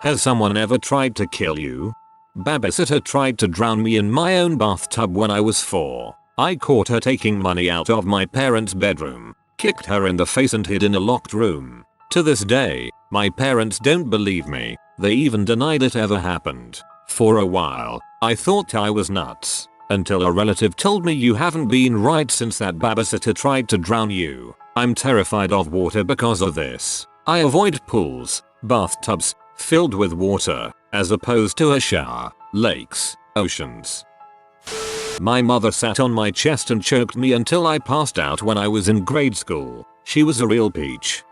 Has someone ever tried to kill you? Babysitter tried to drown me in my own bathtub when I was 4. I caught her taking money out of my parents' bedroom, kicked her in the face and hid in a locked room. To this day, my parents don't believe me. They even denied it ever happened. For a while, I thought I was nuts, until a relative told me you haven't been right since that babysitter tried to drown you. I'm terrified of water because of this. I avoid pools, bathtubs, filled with water, as opposed to a shower, lakes, oceans. My mother sat on my chest and choked me until I passed out when I was in grade school. She was a real peach.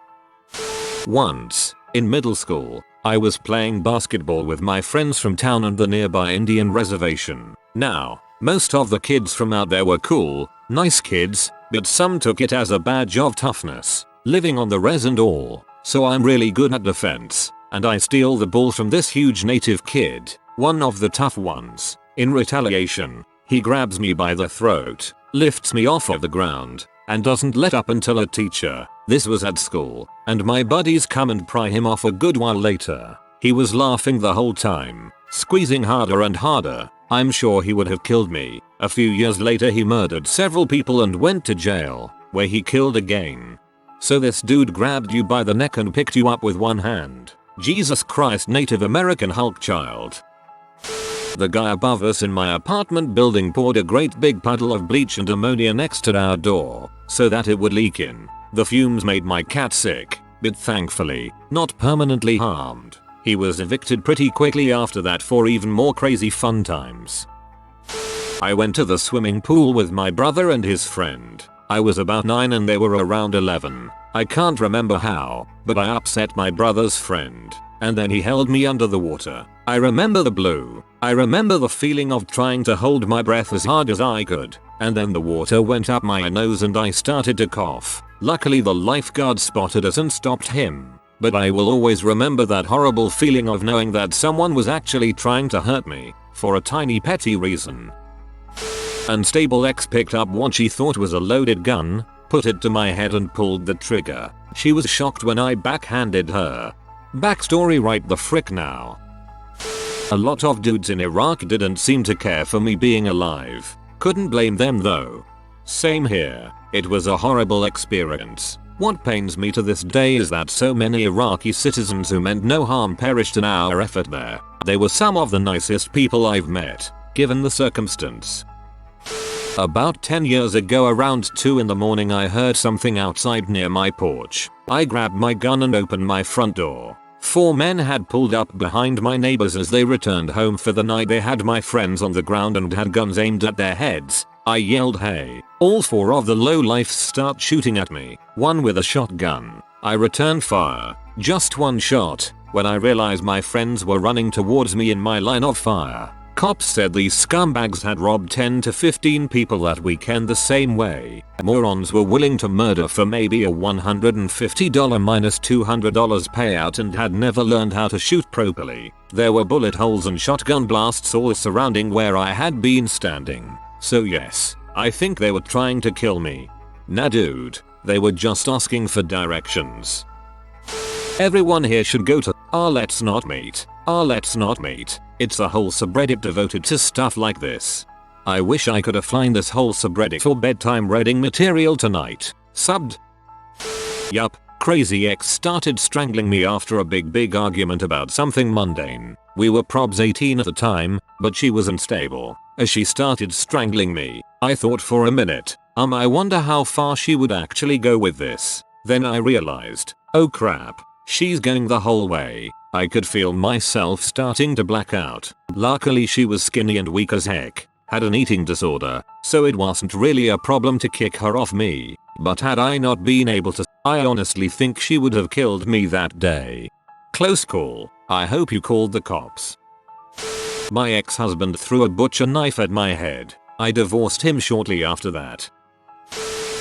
Once, in middle school, I was playing basketball with my friends from town and the nearby Indian reservation. Now, most of the kids from out there were cool, nice kids, but some took it as a badge of toughness, living on the res and all. So I'm really good at defense, and I steal the ball from this huge native kid, one of the tough ones. In retaliation, he grabs me by the throat, lifts me off of the ground, and doesn't let up until a teacher, this was at school, and my buddies come and pry him off a good while later. He was laughing the whole time, squeezing harder and harder. I'm sure he would have killed me. A few years later he murdered several people and went to jail, where he killed again. So this dude grabbed you by the neck and picked you up with one hand. Jesus Christ, Native American Hulk child. The guy above us in my apartment building poured a great big puddle of bleach and ammonia next to our door, so that it would leak in. The fumes made my cat sick, but thankfully, not permanently harmed. He was evicted pretty quickly after that for even more crazy fun times. I went to the swimming pool with my brother and his friend. I was about 9 and they were around 11. I can't remember how, but I upset my brother's friend, and then he held me under the water. I remember the blue. I remember the feeling of trying to hold my breath as hard as I could, and then the water went up my nose and I started to cough. Luckily the lifeguard spotted us and stopped him, but I will always remember that horrible feeling of knowing that someone was actually trying to hurt me, for a tiny petty reason. Unstable X picked up what she thought was a loaded gun, put it to my head and pulled the trigger. She was shocked when I backhanded her. Backstory right the frick now. A lot of dudes in Iraq didn't seem to care for me being alive. Couldn't blame them though. Same here. It was a horrible experience. What pains me to this day is that so many Iraqi citizens who meant no harm perished in our effort there. They were some of the nicest people I've met, given the circumstance. About 10 years ago around 2 in the morning I heard something outside near my porch. I grabbed my gun and opened my front door. 4 men had pulled up behind my neighbors as they returned home for the night. They had my friends on the ground and had guns aimed at their heads. I yelled hey. All 4 of the lowlifes start shooting at me, one with a shotgun. I returned fire, just 1 shot, when I realized my friends were running towards me in my line of fire. Cops said these scumbags had robbed 10 to 15 people that weekend the same way. Morons were willing to murder for maybe a $150 minus $200 payout and had never learned how to shoot properly. There were bullet holes and shotgun blasts all surrounding where I had been standing. So yes, I think they were trying to kill me. Nah dude, they were just asking for directions. Everyone here should go to let's not meet. Let's not meet. It's a whole subreddit devoted to stuff like this. I wish I could have find this whole subreddit for bedtime reading material tonight. Subbed. Yup, Crazy X started strangling me after a big argument about something mundane. We were probs 18 at the time, but she was unstable. As she started strangling me, I thought for a minute, I wonder how far she would actually go with this. Then I realized, oh crap, she's going the whole way. I could feel myself starting to black out. Luckily she was skinny and weak as heck, had an eating disorder, so it wasn't really a problem to kick her off me. But had I not been able to, I honestly think she would have killed me that day. Close call. I hope you called the cops. My ex-husband threw a butcher knife at my head. I divorced him shortly after that.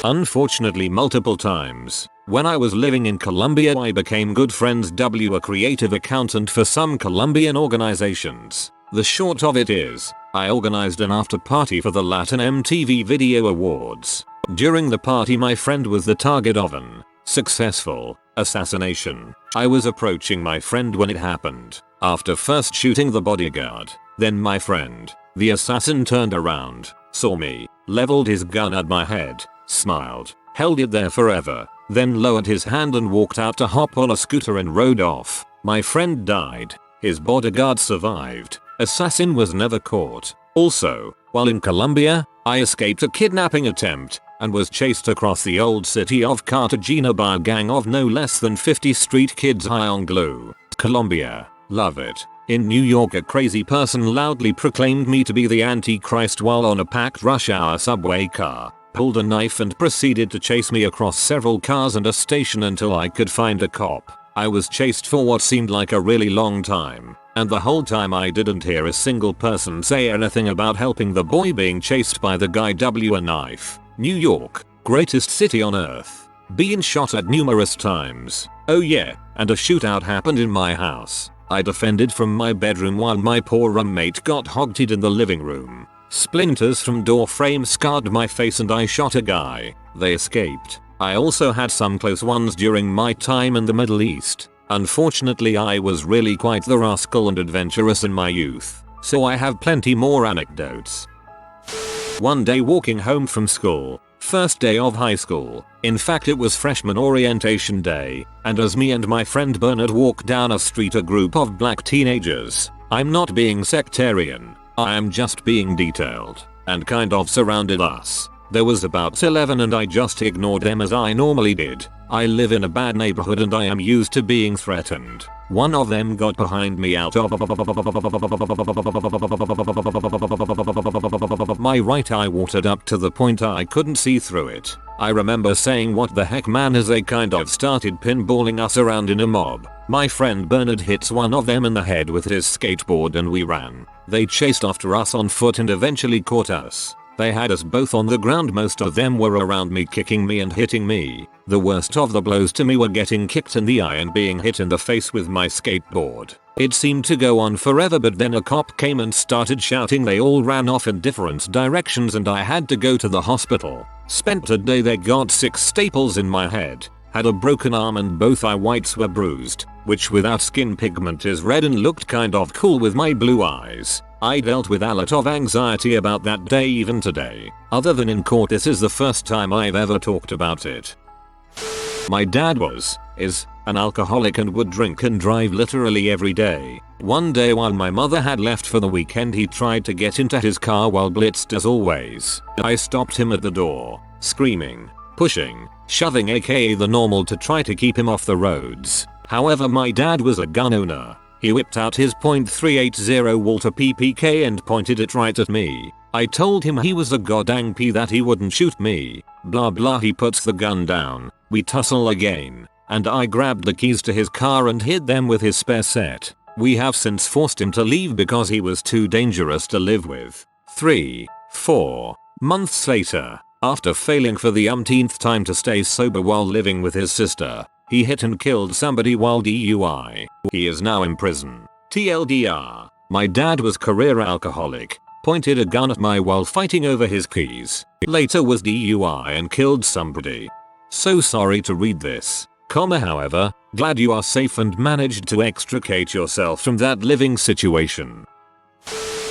Unfortunately multiple times. When I was living in Colombia I became good friends with a creative accountant for some Colombian organizations. The short of it is, I organized an after party for the Latin MTV Video Awards. During the party my friend was the target of an successful assassination. I was approaching my friend when it happened. After first shooting the bodyguard, then my friend, the assassin turned around, saw me, leveled his gun at my head, smiled, held it there forever, then lowered his hand and walked out to hop on a scooter and rode off. My friend died. His bodyguard survived. Assassin was never caught. Also, while in Colombia, I escaped a kidnapping attempt and was chased across the old city of Cartagena by a gang of no less than 50 street kids high on glue. Colombia. Love it. In New York, a crazy person loudly proclaimed me to be the Antichrist while on a packed rush hour subway car, pulled a knife and proceeded to chase me across several cars and a station until I could find a cop. I was chased for what seemed like a really long time, and the whole time I didn't hear a single person say anything about helping the boy being chased by the guy. A knife. New York, greatest city on earth. Been shot at numerous times. Oh yeah, and a shootout happened in my house. I defended from my bedroom while my poor roommate got hogtied in the living room. Splinters from door frames scarred my face and I shot a guy. They escaped. I also had some close ones during my time in the Middle East. Unfortunately, I was really quite the rascal and adventurous in my youth, so I have plenty more anecdotes. One day walking home from school, first day of high school, in fact it was freshman orientation day, and as me and my friend Bernard walked down a street, a group of black teenagers, I'm not being sectarian, I am just being detailed, and kind of surrounded us. There was about 11 and I just ignored them as I normally did. I live in a bad neighborhood and I am used to being threatened. One of them got behind me out of my right eye watered up to the point I couldn't see through it. I remember saying, "What the heck, man," as they kind of started pinballing us around in a mob. My friend Bernard hits one of them in the head with his skateboard and we ran. They chased after us on foot and eventually caught us. They had us both on the ground. Most of them were around me, kicking me and hitting me. The worst of the blows to me were getting kicked in the eye and being hit in the face with my skateboard. It seemed to go on forever, but then a cop came and started shouting. They all ran off in different directions and I had to go to the hospital. Spent a day there, got 6 staples in my head, had a broken arm and both eye whites were bruised, which without skin pigment is red, and looked kind of cool with my blue eyes. I dealt with a lot of anxiety about that day even today. Other than in court, this is the first time I've ever talked about it. My dad is an alcoholic and would drink and drive literally every day. One day while my mother had left for the weekend, he tried to get into his car while blitzed as always. I stopped him at the door, screaming, pushing, shoving, aka the normal, to try to keep him off the roads. However, my dad was a gun owner. He whipped out his .380 Walter PPK and pointed it right at me. I told him he was a goddamn P, that he wouldn't shoot me. Blah blah. He puts the gun down. We tussle again, and I grabbed the keys to his car and hid them with his spare set. We have since forced him to leave because he was too dangerous to live with. 3-4 months later, after failing for the umpteenth time to stay sober while living with his sister, he hit and killed somebody while DUI. He is now in prison. TLDR. My dad was career alcoholic, pointed a gun at me while fighting over his keys. Later was DUI and killed somebody. So sorry to read this. However, glad you are safe and managed to extricate yourself from that living situation.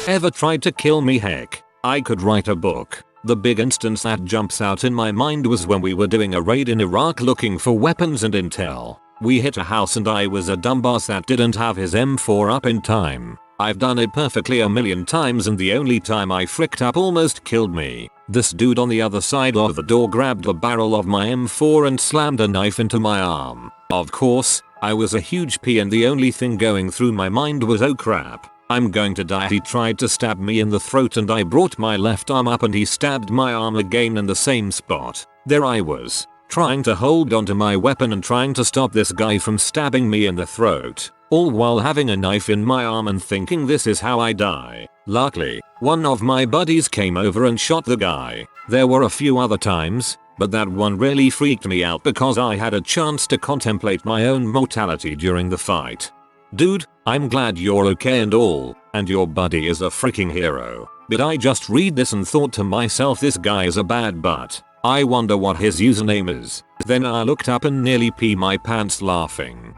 Ever tried to kill me? Heck, I could write a book. The big instance that jumps out in my mind was when we were doing a raid in Iraq looking for weapons and intel. We hit a house and I was a dumbass that didn't have his M4 up in time. I've done it perfectly a million times and the only time I fricked up almost killed me. This dude on the other side of the door grabbed the barrel of my M4 and slammed a knife into my arm. Of course, I was a huge P and the only thing going through my mind was, oh crap, I'm going to die. He tried to stab me in the throat and I brought my left arm up and he stabbed my arm again in the same spot. There I was, trying to hold onto my weapon and trying to stop this guy from stabbing me in the throat, all while having a knife in my arm and thinking this is how I die. Luckily, one of my buddies came over and shot the guy. There were a few other times, but that one really freaked me out because I had a chance to contemplate my own mortality during the fight. Dude, I'm glad you're okay and all, and your buddy is a freaking hero, but I just read this and thought to myself, this guy is a bad butt. I wonder what his username is. Then I looked up and nearly pee my pants laughing.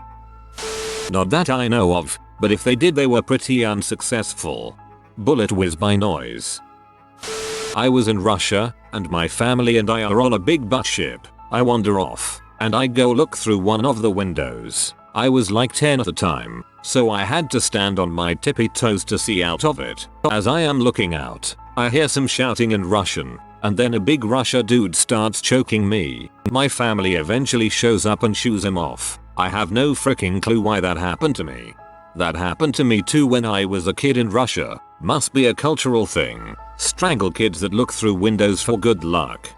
Not that I know of, but if they did they were pretty unsuccessful. Bullet whiz by noise. I was in Russia, and my family and I are on a big bus ship. I wander off, and I go look through one of the windows. I was like 10 at the time, so I had to stand on my tippy toes to see out of it. As I am looking out, I hear some shouting in Russian, and then a big Russia dude starts choking me. My family eventually shows up and shoos him off. I have no freaking clue why that happened to me. That happened to me too when I was a kid in Russia. Must be a cultural thing. Strangle kids that look through windows for good luck.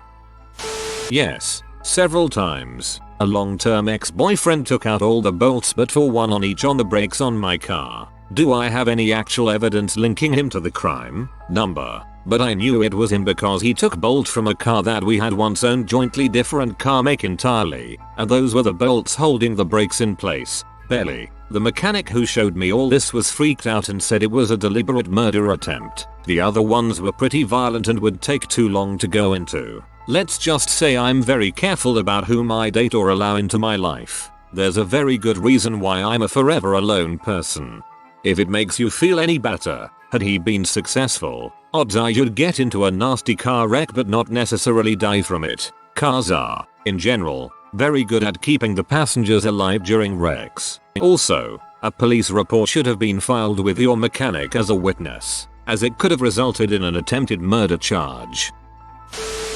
Yes, several times. A long-term ex-boyfriend took out all the bolts but for one on each on the brakes on my car. Do I have any actual evidence linking him to the crime? Number. But I knew it was him because he took bolt from a car that we had once owned jointly, different car make entirely, and those were the bolts holding the brakes in place. Barely. The mechanic who showed me all this was freaked out and said it was a deliberate murder attempt. The other ones were pretty violent and would take too long to go into. Let's just say I'm very careful about whom I date or allow into my life. There's a very good reason why I'm a forever alone person. If it makes you feel any better, had he been successful, odds are you'd get into a nasty car wreck but not necessarily die from it. Cars are, in general, very good at keeping the passengers alive during wrecks. Also, a police report should have been filed with your mechanic as a witness, as it could have resulted in an attempted murder charge.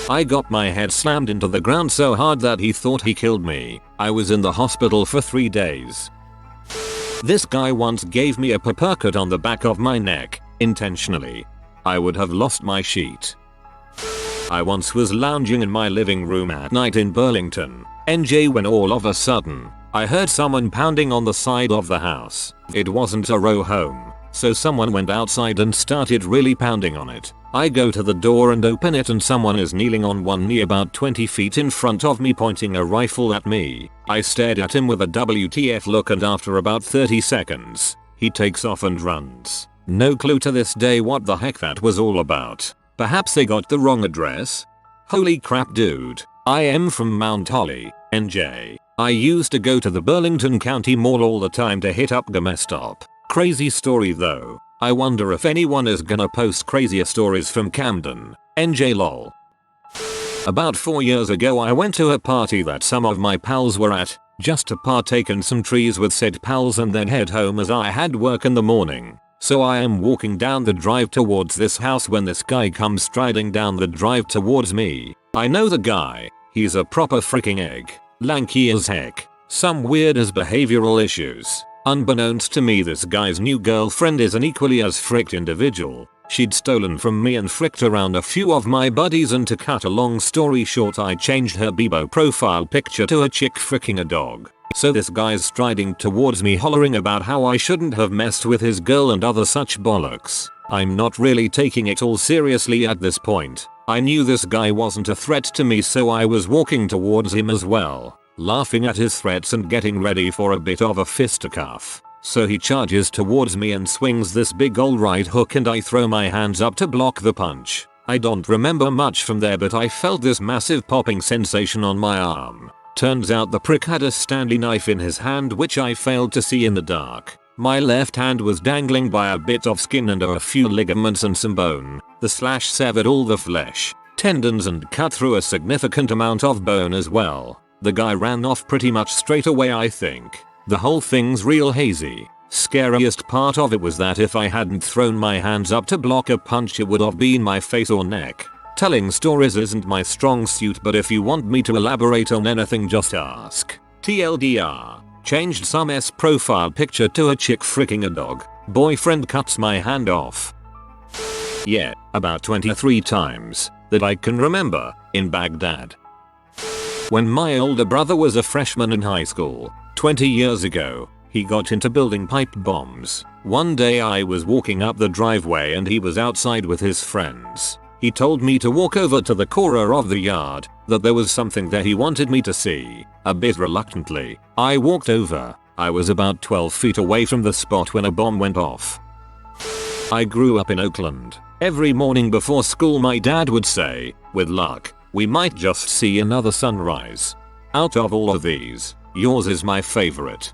I got my head slammed into the ground so hard that he thought he killed me. I was in the hospital for 3 days. This guy once gave me a uppercut on the back of my neck, intentionally. I would have lost my sheet. I once was lounging in my living room at night in Burlington, NJ, when all of a sudden, I heard someone pounding on the side of the house. It wasn't a row home, so someone went outside and started really pounding on it. I go to the door and open it and someone is kneeling on one knee about 20 feet in front of me pointing a rifle at me. I stared at him with a WTF look and after about 30 seconds, he takes off and runs. No clue to this day what the heck that was all about. Perhaps they got the wrong address? Holy crap dude. I am from Mount Holly, NJ. I used to go to the Burlington County Mall all the time to hit up GameStop. Crazy story though. I wonder if anyone is gonna post crazier stories from Camden, NJ lol. About 4 years ago I went to a party that some of my pals were at, just to partake in some trees with said pals and then head home as I had work in the morning. So I am walking down the drive towards this house when this guy comes striding down the drive towards me. I know the guy. He's a proper freaking egg. Lanky as heck. Some weird as behavioral issues. Unbeknownst to me, this guy's new girlfriend is an equally as fricked individual. She'd stolen from me and fricked around a few of my buddies, and to cut a long story short, I changed her Bebo profile picture to a chick fricking a dog. So this guy's striding towards me hollering about how I shouldn't have messed with his girl and other such bollocks. I'm not really taking it all seriously at this point. I knew this guy wasn't a threat to me, so I was walking towards him as well, laughing at his threats and getting ready for a bit of a fisticuff. So he charges towards me and swings this big ol' right hook and I throw my hands up to block the punch. I don't remember much from there, but I felt this massive popping sensation on my arm. Turns out the prick had a Stanley knife in his hand, which I failed to see in the dark. My left hand was dangling by a bit of skin and a few ligaments and some bone. The slash severed all the flesh, tendons, and cut through a significant amount of bone as well. The guy ran off pretty much straight away, I think. The whole thing's real hazy. Scariest part of it was that if I hadn't thrown my hands up to block a punch, it would have been my face or neck. Telling stories isn't my strong suit, but if you want me to elaborate on anything, just ask. TLDR. Changed some S profile picture to a chick fricking a dog. Boyfriend cuts my hand off. Yeah, about 23 times that I can remember, in Baghdad. When my older brother was a freshman in high school, 20 years ago, he got into building pipe bombs. One day I was walking up the driveway and he was outside with his friends. He told me to walk over to the corner of the yard, that there was something there he wanted me to see. A bit reluctantly, I walked over. I was about 12 feet away from the spot when a bomb went off. I grew up in Oakland. Every morning before school my dad would say, with luck, we might just see another sunrise. Out of all of these, yours is my favorite.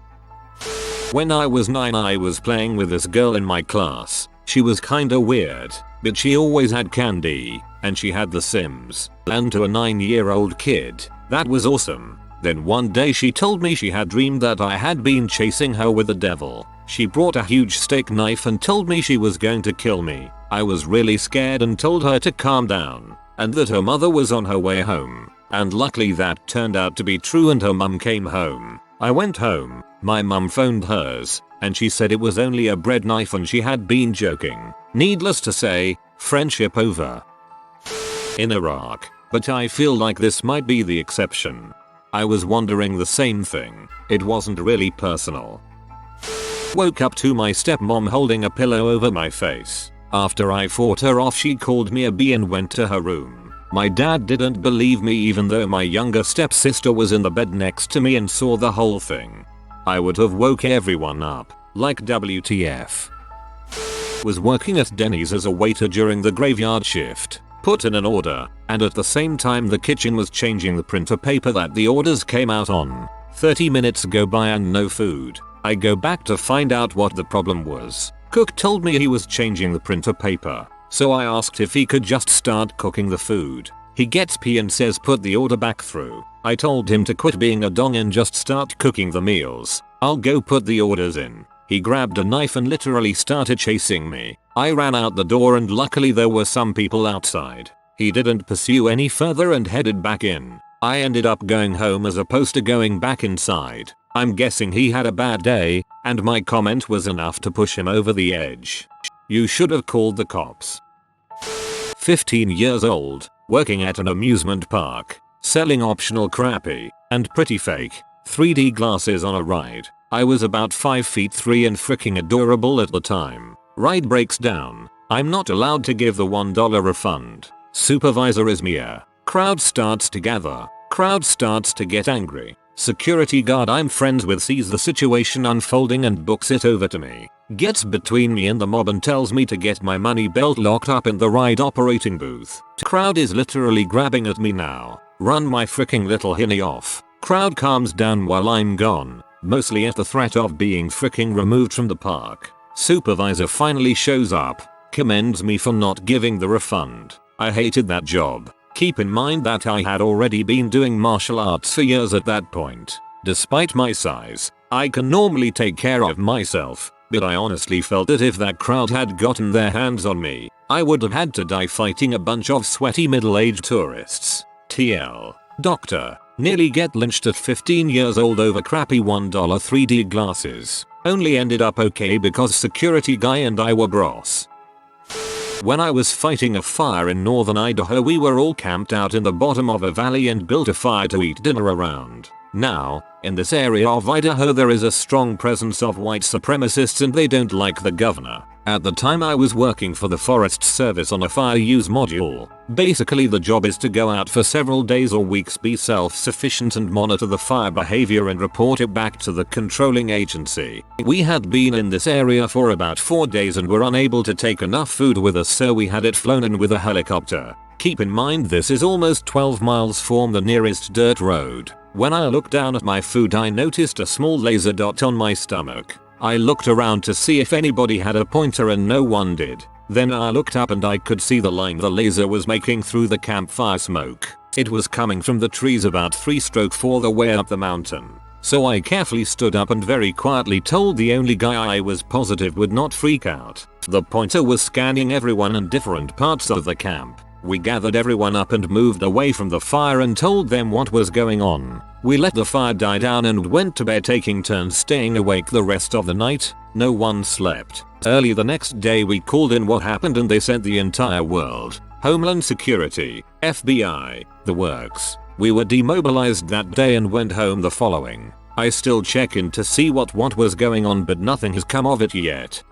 When I was 9 I was playing with this girl in my class. She was kinda weird, but she always had candy, and she had The Sims, and to a 9-year-old kid, that was awesome. Then one day she told me she had dreamed that I had been chasing her with the devil. She brought a huge steak knife and told me she was going to kill me. I was really scared and told her to calm down, and that her mother was on her way home. And luckily that turned out to be true and her mum came home. I went home, my mum phoned hers, and she said it was only a bread knife and she had been joking. Needless to say, friendship over. In Iraq, but I feel like this might be the exception. I was wondering the same thing. It wasn't really personal. Woke up to my stepmom holding a pillow over my face. After I fought her off she called me a B and went to her room. My dad didn't believe me even though my younger stepsister was in the bed next to me and saw the whole thing. I would have woke everyone up, like WTF. Was working at Denny's as a waiter during the graveyard shift. Put in an order, and at the same time the kitchen was changing the printer paper that the orders came out on. 30 minutes go by and no food. I go back to find out what the problem was. Cook told me he was changing the printer paper, so I asked if he could just start cooking the food. He gets pee and says put the order back through. I told him to quit being a dong and just start cooking the meals. I'll go put the orders in. He grabbed a knife and literally started chasing me. I ran out the door and luckily there were some people outside. He didn't pursue any further and headed back in. I ended up going home as opposed to going back inside. I'm guessing he had a bad day, and my comment was enough to push him over the edge. You should have called the cops. 15 years old, working at an amusement park, selling optional crappy, and pretty fake, 3D glasses on a ride. I was about 5'3" and freaking adorable at the time. Ride breaks down. I'm not allowed to give the $1 refund. Supervisor is Mia. Crowd starts to gather. Crowd starts to get angry. Security guard I'm friends with sees the situation unfolding and books it over to me. Gets between me and the mob and tells me to get my money belt locked up in the ride operating booth. Crowd is literally grabbing at me now. Run my freaking little hinny off. Crowd calms down while I'm gone. Mostly at the threat of being freaking removed from the park. Supervisor finally shows up, commends me for not giving the refund. I hated that job. Keep in mind that I had already been doing martial arts for years at that point. Despite my size, I can normally take care of myself, but I honestly felt that if that crowd had gotten their hands on me, I would have had to die fighting a bunch of sweaty middle-aged tourists. TL. Doctor. Nearly get lynched at 15 years old over crappy $1 3D glasses. Only ended up okay because security guy and I were bros. When I was fighting a fire in northern Idaho we were all camped out in the bottom of a valley and built a fire to eat dinner around. Now, in this area of Idaho there is a strong presence of white supremacists and they don't like the governor. At the time I was working for the Forest Service on a fire use module. Basically the job is to go out for several days or weeks, be self-sufficient and monitor the fire behavior and report it back to the controlling agency. We had been in this area for about 4 days and were unable to take enough food with us so we had it flown in with a helicopter. Keep in mind this is almost 12 miles from the nearest dirt road. When I looked down at my food I noticed a small laser dot on my stomach. I looked around to see if anybody had a pointer and no one did. Then I looked up and I could see the line the laser was making through the campfire smoke. It was coming from the trees about 3-4 the way up the mountain. So I carefully stood up and very quietly told the only guy I was positive would not freak out. The pointer was scanning everyone in different parts of the camp. We gathered everyone up and moved away from the fire and told them what was going on. We let the fire die down and went to bed taking turns staying awake the rest of the night. No one slept. Early the next day we called in what happened and they sent the entire world. Homeland Security, FBI, the works. We were demobilized that day and went home the following. I still check in to see what was going on but nothing has come of it yet.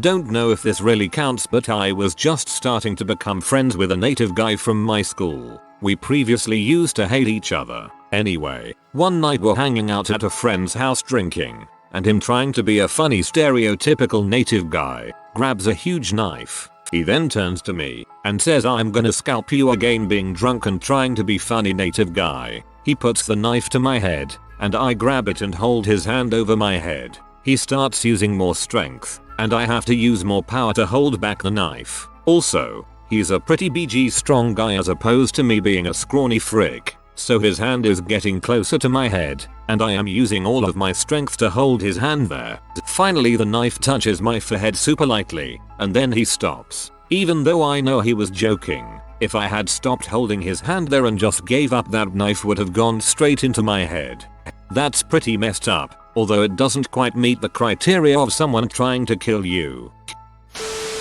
Don't know if this really counts but I was just starting to become friends with a native guy from my school. We previously used to hate each other. Anyway, one night we're hanging out at a friend's house drinking, and him trying to be a funny stereotypical native guy, grabs a huge knife. He then turns to me and says I'm gonna scalp you again being drunk and trying to be funny native guy. He puts the knife to my head, and I grab it and hold his hand over my head. He starts using more strength, and I have to use more power to hold back the knife. Also, he's a pretty BG strong guy as opposed to me being a scrawny frick, so his hand is getting closer to my head, and I am using all of my strength to hold his hand there. Finally the knife touches my forehead super lightly, and then he stops. Even though I know he was joking, if I had stopped holding his hand there and just gave up, that knife would have gone straight into my head. That's pretty messed up, although it doesn't quite meet the criteria of someone trying to kill you.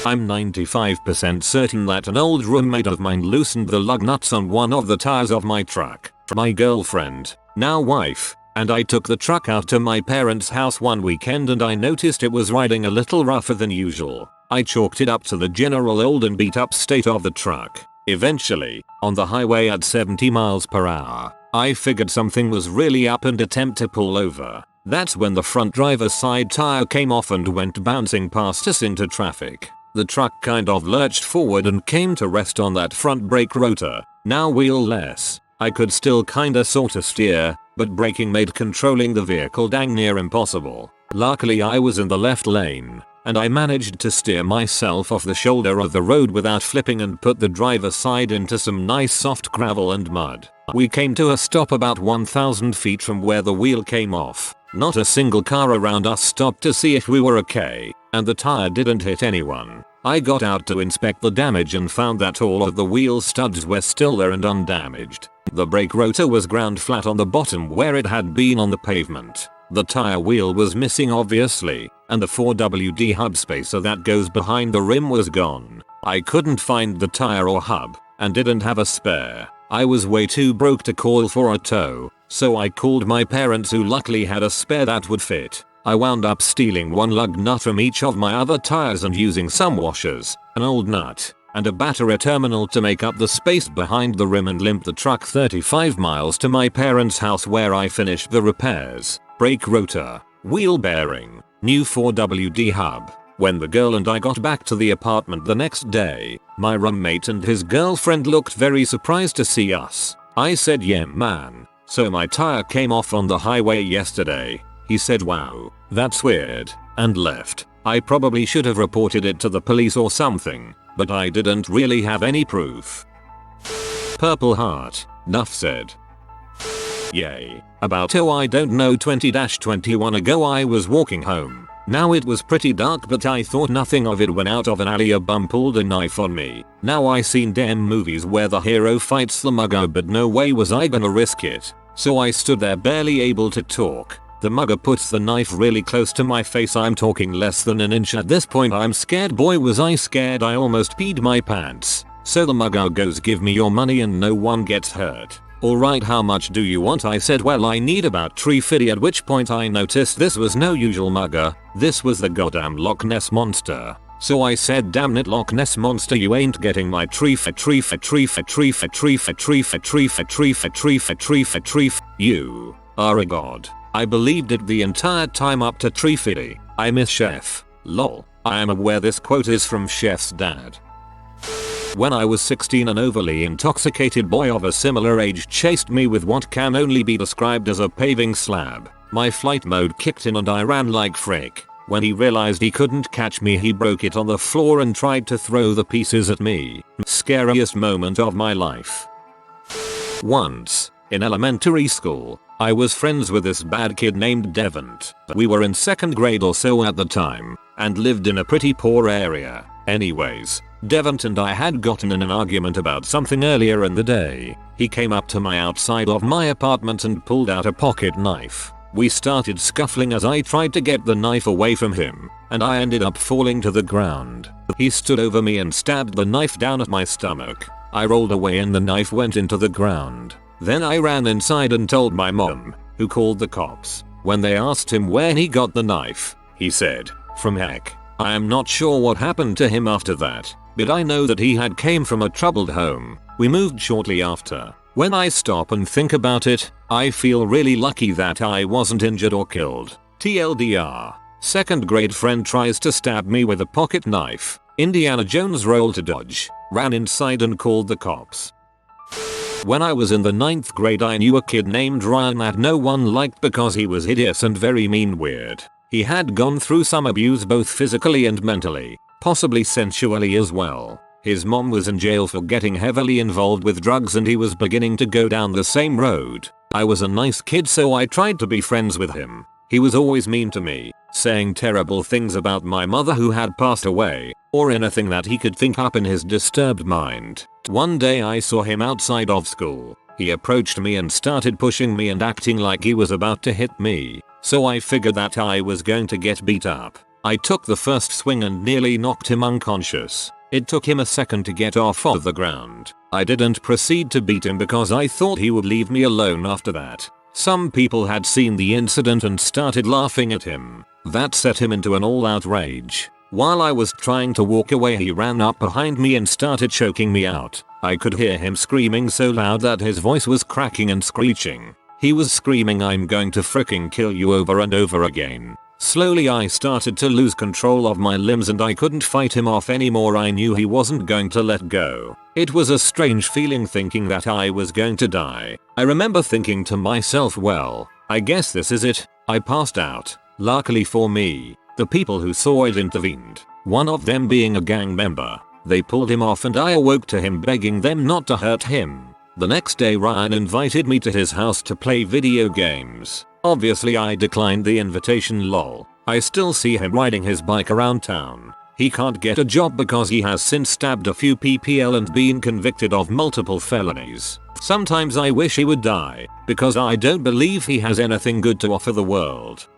I'm 95% certain that an old roommate of mine loosened the lug nuts on one of the tires of my truck. My girlfriend, now wife, and I took the truck out to my parents' house one weekend and I noticed it was riding a little rougher than usual. I chalked it up to the general old and beat up state of the truck. Eventually, on the highway at 70 miles per hour, I figured something was really up and attempt to pull over. That's when the front driver's side tire came off and went bouncing past us into traffic. The truck kind of lurched forward and came to rest on that front brake rotor, now wheel-less. I could still kinda sorta steer, but braking made controlling the vehicle dang near impossible. Luckily I was in the left lane, and I managed to steer myself off the shoulder of the road without flipping and put the driver's side into some nice soft gravel and mud. We came to a stop about 1,000 feet from where the wheel came off. Not a single car around us stopped to see if we were okay, and the tire didn't hit anyone. I got out to inspect the damage and found that all of the wheel studs were still there and undamaged. The brake rotor was ground flat on the bottom where it had been on the pavement. The tire wheel was missing obviously, and the 4WD hub spacer that goes behind the rim was gone. I couldn't find the tire or hub, and didn't have a spare. I was way too broke to call for a tow, so I called my parents who luckily had a spare that would fit. I wound up stealing one lug nut from each of my other tires and using some washers, an old nut, and a battery terminal to make up the space behind the rim and limp the truck 35 miles to my parents' house where I finished the repairs. Brake rotor, wheel bearing, new 4WD hub. When the girl and I got back to the apartment the next day, my roommate and his girlfriend looked very surprised to see us. I said, "Yeah man, so my tire came off on the highway yesterday." He said, "Wow, that's weird," and left. I probably should have reported it to the police or something, but I didn't really have any proof. Purple heart, Nuff said. Yay. About 20-21 ago I was walking home. Now it was pretty dark but I thought nothing of it when out of an alley a bum pulled a knife on me. Now I seen damn movies where the hero fights the mugger but no way was I gonna risk it. So I stood there barely able to talk. The mugger puts the knife really close to my face. I'm talking less than an inch at this point. I'm scared. Boy was I scared, I almost peed my pants. So the mugger goes, "Give me your money and no one gets hurt." "Alright, how much do you want?" I said, "Well, I need about 350, at which point I noticed this was no usual mugger. This was the goddamn Loch Ness monster. So I said, "Damn it, Loch Ness monster, you ain't getting my You are a god." I believed it the entire time up to 350. I miss Chef. Lol. I am aware this quote is from Chef's dad. When I was 16, an overly intoxicated boy of a similar age chased me with what can only be described as a paving slab. My flight mode kicked in and I ran like frick. When he realized he couldn't catch me, he broke it on the floor and tried to throw the pieces at me. Scariest moment of my life. Once, in elementary school, I was friends with this bad kid named Devant. We were in 2nd grade or so at the time, and lived in a pretty poor area. Anyways, Devant and I had gotten in an argument about something earlier in the day. He came up to my outside of my apartment and pulled out a pocket knife. We started scuffling as I tried to get the knife away from him, and I ended up falling to the ground. He stood over me and stabbed the knife down at my stomach. I rolled away and the knife went into the ground. Then I ran inside and told my mom, who called the cops. When they asked him where he got the knife, he said, "From heck." I am not sure what happened to him after that, but I know that he had came from a troubled home. We moved shortly after. When I stop and think about it, I feel really lucky that I wasn't injured or killed. TLDR. 2nd grade friend tries to stab me with a pocket knife. Indiana Jones rolled to dodge, ran inside and called the cops. When I was in the 9th grade I knew a kid named Ryan that no one liked because he was hideous and very mean weird. He had gone through some abuse both physically and mentally, possibly sensually as well. His mom was in jail for getting heavily involved with drugs and he was beginning to go down the same road. I was a nice kid so I tried to be friends with him. He was always mean to me, saying terrible things about my mother who had passed away, or anything that he could think up in his disturbed mind. One day I saw him outside of school. He approached me and started pushing me and acting like he was about to hit me, so I figured that I was going to get beat up. I took the first swing and nearly knocked him unconscious. It took him a second to get off of the ground. I didn't proceed to beat him because I thought he would leave me alone after that. Some people had seen the incident and started laughing at him. That set him into an all-out rage. While I was trying to walk away he ran up behind me and started choking me out. I could hear him screaming so loud that his voice was cracking and screeching. He was screaming "I'm going to fricking kill you" over and over again. Slowly I started to lose control of my limbs and I couldn't fight him off anymore. I knew he wasn't going to let go. It was a strange feeling thinking that I was going to die. I remember thinking to myself, well, I guess this is it. I passed out. Luckily for me, the people who saw it intervened, one of them being a gang member. They pulled him off and I awoke to him begging them not to hurt him. The next day Ryan invited me to his house to play video games. Obviously I declined the invitation, lol. I still see him riding his bike around town. He can't get a job because he has since stabbed a few PPL and been convicted of multiple felonies. Sometimes I wish he would die, because I don't believe he has anything good to offer the world.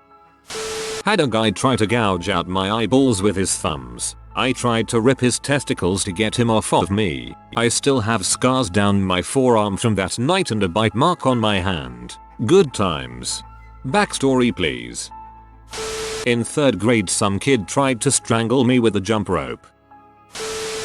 Had a guy try to gouge out my eyeballs with his thumbs. I tried to rip his testicles to get him off of me. I still have scars down my forearm from that night and a bite mark on my hand. Good times. Backstory please. In 3rd grade some kid tried to strangle me with a jump rope.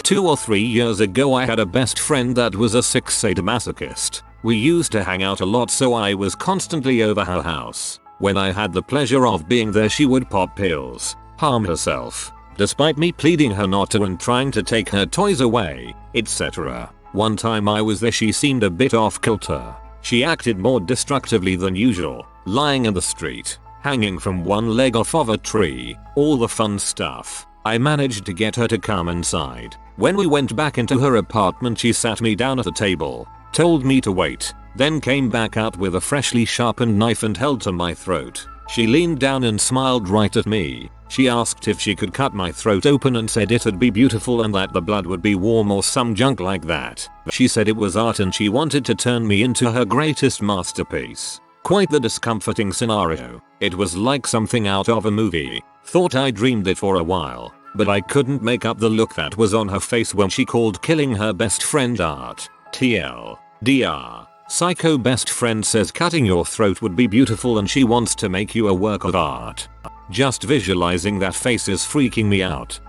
2 or 3 years ago I had a best friend that was a sick sadomasochist. We used to hang out a lot so I was constantly over her house. When I had the pleasure of being there she would pop pills, harm herself, despite me pleading her not to and trying to take her toys away, etc. One time I was there she seemed a bit off kilter. She acted more destructively than usual, lying in the street, hanging from one leg off of a tree, all the fun stuff. I managed to get her to come inside. When we went back into her apartment she sat me down at the table, told me to wait, then came back out with a freshly sharpened knife and held to my throat. She leaned down and smiled right at me. She asked if she could cut my throat open and said it'd be beautiful and that the blood would be warm or some junk like that. She said it was art and she wanted to turn me into her greatest masterpiece. Quite the discomforting scenario. It was like something out of a movie. Thought I dreamed it for a while, but I couldn't make up the look that was on her face when she called killing her best friend art. TLDR. Psycho best friend says cutting your throat would be beautiful and she wants to make you a work of art. Just visualizing that face is freaking me out.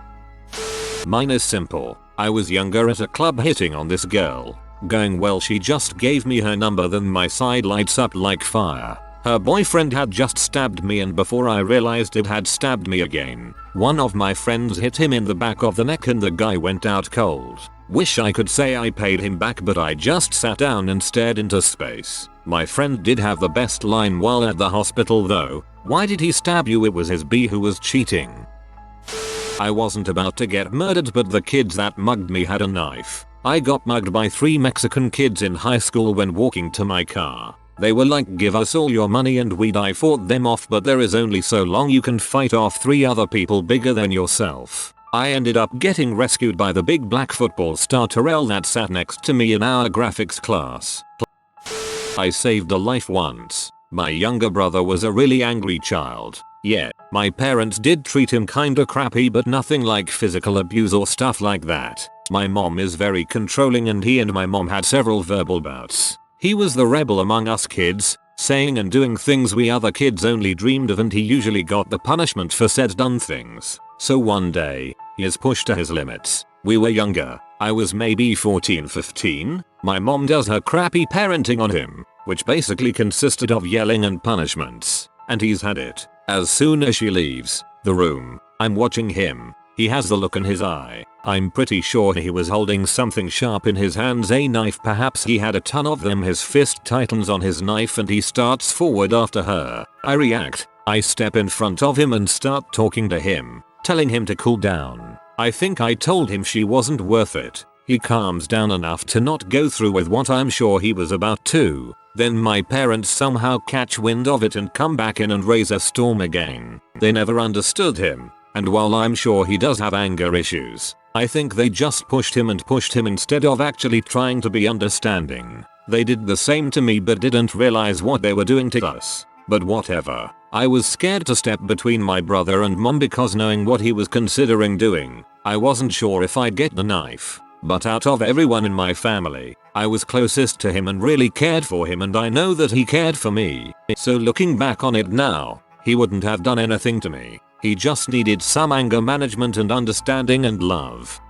Mine is simple. I was younger at a club hitting on this girl. Going well, she just gave me her number, then my side lights up like fire. Her boyfriend had just stabbed me and before I realized it had stabbed me again. One of my friends hit him in the back of the neck and the guy went out cold. Wish I could say I paid him back but I just sat down and stared into space. My friend did have the best line while at the hospital though. Why did he stab you? It was his B who was cheating. I wasn't about to get murdered but the kids that mugged me had a knife. I got mugged by 3 Mexican kids in high school when walking to my car. They were like, give us all your money and weed. I fought them off but there is only so long you can fight off 3 other people bigger than yourself. I ended up getting rescued by the big black football star Terrell that sat next to me in our graphics class. I saved a life once. My younger brother was a really angry child. Yeah, my parents did treat him kinda crappy but nothing like physical abuse or stuff like that. My mom is very controlling and he and my mom had several verbal bouts. He was the rebel among us kids, saying and doing things we other kids only dreamed of and he usually got the punishment for said done things. So one day, he is pushed to his limits. We were younger. I was maybe 14-15. My mom does her crappy parenting on him, which basically consisted of yelling and punishments. And he's had it. As soon as she leaves the room, I'm watching him. He has the look in his eye. I'm pretty sure he was holding something sharp in his hands, a knife, perhaps he had a ton of them. His fist tightens on his knife and he starts forward after her. I react. I step in front of him and start talking to him, telling him to cool down. I think I told him she wasn't worth it. He calms down enough to not go through with what I'm sure he was about to. Then my parents somehow catch wind of it and come back in and raise a storm again. They never understood him. And while I'm sure he does have anger issues, I think they just pushed him instead of actually trying to be understanding. They did the same to me but didn't realize what they were doing to us. But whatever. I was scared to step between my brother and mom because knowing what he was considering doing, I wasn't sure if I'd get the knife. But out of everyone in my family, I was closest to him and really cared for him, and I know that he cared for me. So looking back on it now, he wouldn't have done anything to me. He just needed some anger management and understanding and love.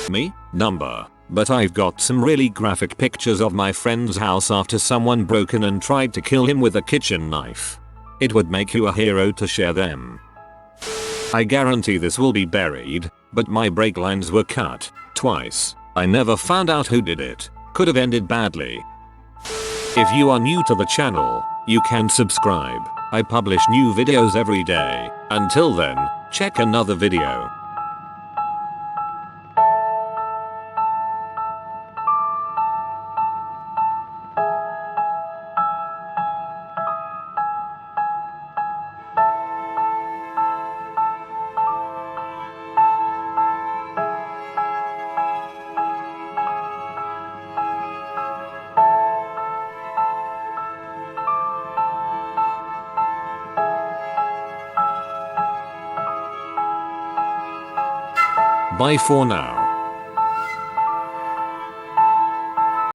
Me? Number. But I've got some really graphic pictures of my friend's house after someone broke in and tried to kill him with a kitchen knife. It would make you a hero to share them. I guarantee this will be buried, but my brake lines were cut twice. I never found out who did it. Could have ended badly. If you are new to the channel, you can subscribe. I publish new videos every day. Until then, check another video. Bye for now.